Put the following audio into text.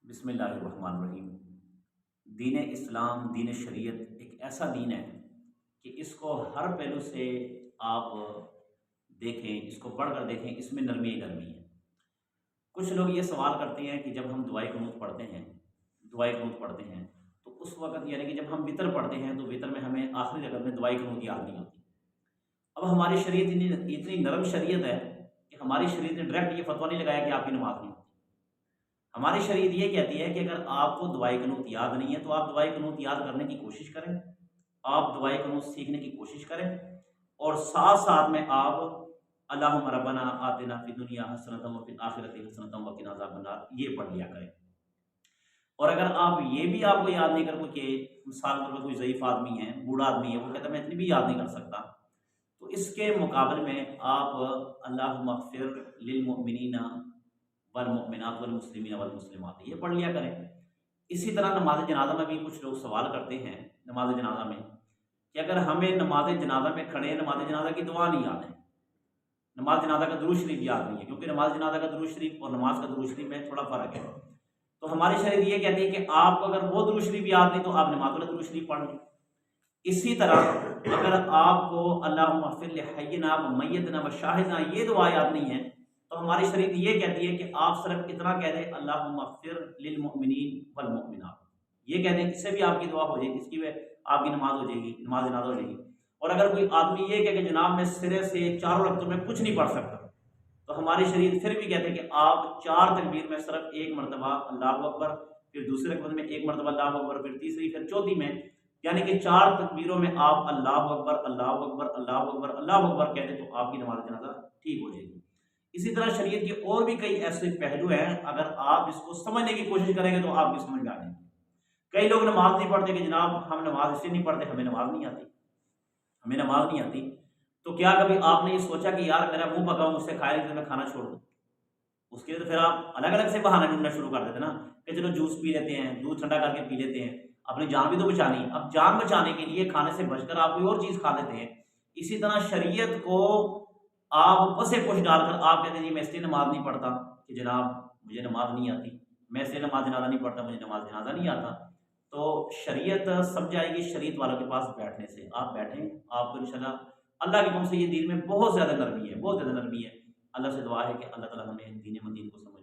بسم اللہ الرحمن الرحیم۔ دین اسلام، دین شریعت ایک ایسا دین ہے کہ اس کو ہر پہلو سے آپ دیکھیں، اس کو پڑھ کر دیکھیں، اس میں نرمی ہی نرمی ہے۔ کچھ لوگ یہ سوال کرتے ہیں کہ جب ہم دعائے قنوت پڑھتے ہیں تو اس وقت یعنی کہ جب ہم وطر پڑھتے ہیں تو وطر میں ہمیں آخری رکعت میں دعائے قنوت یاد نہیں ہوتی۔ اب ہماری شریعت اتنی نرم شریعت ہے کہ ہماری شریعت نے ڈائریکٹ یہ فتویٰ نہیں لگایا کہ آپ کی نماز نہیں ہوتی۔ ہماری شریعت یہ کہتی ہے کہ اگر آپ کو دعائے قنوت یاد نہیں ہے تو آپ دعائے قنوت یاد کرنے کی کوشش کریں، آپ دعائے قنوت سیکھنے کی کوشش کریں، اور ساتھ ساتھ میں آپ اللہم ربنا آتنا فی الدنیا حسنۃ وفی الآخرۃ حسنۃ وقنا عذاب النار یہ پڑھ لیا کریں۔ اور اگر آپ یہ بھی آپ کو یاد نہیں کر کہ مثال کے طور پر کوئی ضعیف آدمی ہے، بوڑھا آدمی ہے، وہ کہتا ہے میں اتنی بھی یاد نہیں کر سکتا، تو اس کے مقابلے میں آپ اللہم اغفر للمؤمنین والمؤمنات والمسلمین والمسلمات یہ پڑھ لیا کریں۔ اسی طرح نماز جنازہ میں بھی کچھ لوگ سوال کرتے ہیں نماز جنازہ میں کہ اگر ہمیں نماز جنازہ میں کھڑے نماز جنازہ کی دعا نہیں یاد ہے، نماز جنازہ کا درود شریف یاد نہیں ہے، کیونکہ نماز جنازہ کا درود شریف اور نماز کا درود شریف میں تھوڑا فرق ہے، تو ہماری شریعت یہ کہتی ہے کہ آپ کو اگر وہ درود شریف یاد نہیں تو آپ نماز والا درود شریف پڑھ لیں۔ اسی طرح اگر آپ کو اللہم اغفر لحینا و میتنا و شاہدنا یہ دعا یاد نہیں ہے تو ہماری شریعت یہ کہتی ہے کہ آپ صرف اتنا کہہ دیں اللہم اغفر للمؤمنین والمؤمنات، یہ کہہ دیں، اس سے بھی آپ کی دعا ہو جائے گی، اس کی بھی آپ کی نماز ہو جائے گی، نماز جنازہ ہو جائے گی۔ اور اگر کوئی آدمی یہ کہے کہ جناب میں سرے سے چاروں رکعتوں میں کچھ نہیں پڑھ سکتا تو ہماری شریعت پھر بھی کہتے ہیں کہ آپ چار تکبیر میں صرف ایک مرتبہ اللہ اکبر، پھر دوسرے رکعت میں ایک مرتبہ اللہ اکبر، پھر تیسری، پھر چوتھی میں، یعنی کہ چار تکبیروں میں آپ اللہ اکبر اللہ اکبر اللہ اکبر اللہ اکبر کہہ دیں تو آپ کی نماز جنازہ ٹھیک ہو جائے گی۔ اسی طرح شریعت کے اور بھی کئی ایسے پہلو ہیں، اگر آپ اس کو سمجھنے کی کوشش کریں گے تو آپ کی سمجھ میں آ جائیں گے۔ کئی لوگ نماز نہیں پڑھتے کہ جناب ہم نماز اس لیے نہیں پڑھتے ہمیں نماز نہیں آتی، تو کیا کبھی آپ نے یہ سوچا کہ یار میرا منہ پکا مجھ سے کھائے لیکن میں کھانا چھوڑ دوں؟ اس کے لیے تو پھر آپ الگ الگ سے بہانے ڈھونڈنا شروع کر دیتے نا کہ چلو جوس پی لیتے ہیں، دودھ ٹھنڈا کر کے پی لیتے ہیں، اپنی جان بھی تو بچانی ہے۔ اب جان بچانے کے لیے کھانے سے بچ کر آپ کوئی اور چیز کھا لیتے ہیں۔ اسی طرح شریعت کو آپ پسے پش ڈال کر آپ کہتے ہیں جی میں اس لیے نماز نہیں پڑھتا کہ جناب مجھے نماز نہیں آتی، میں اس لیے نماز جنازہ نہیں پڑھتا مجھے نماز جنازہ نہیں آتا، تو شریعت سمجھ آئے گی شریعت والوں کے پاس بیٹھنے سے۔ آپ بیٹھیں، آپ کو انشاءاللہ اللہ کے حکم سے یہ دین میں بہت زیادہ نرمی ہے، بہت زیادہ نرمی ہے۔ اللہ سے دعا ہے کہ اللہ تعالیٰ ہمیں دین مدین کو سمجھ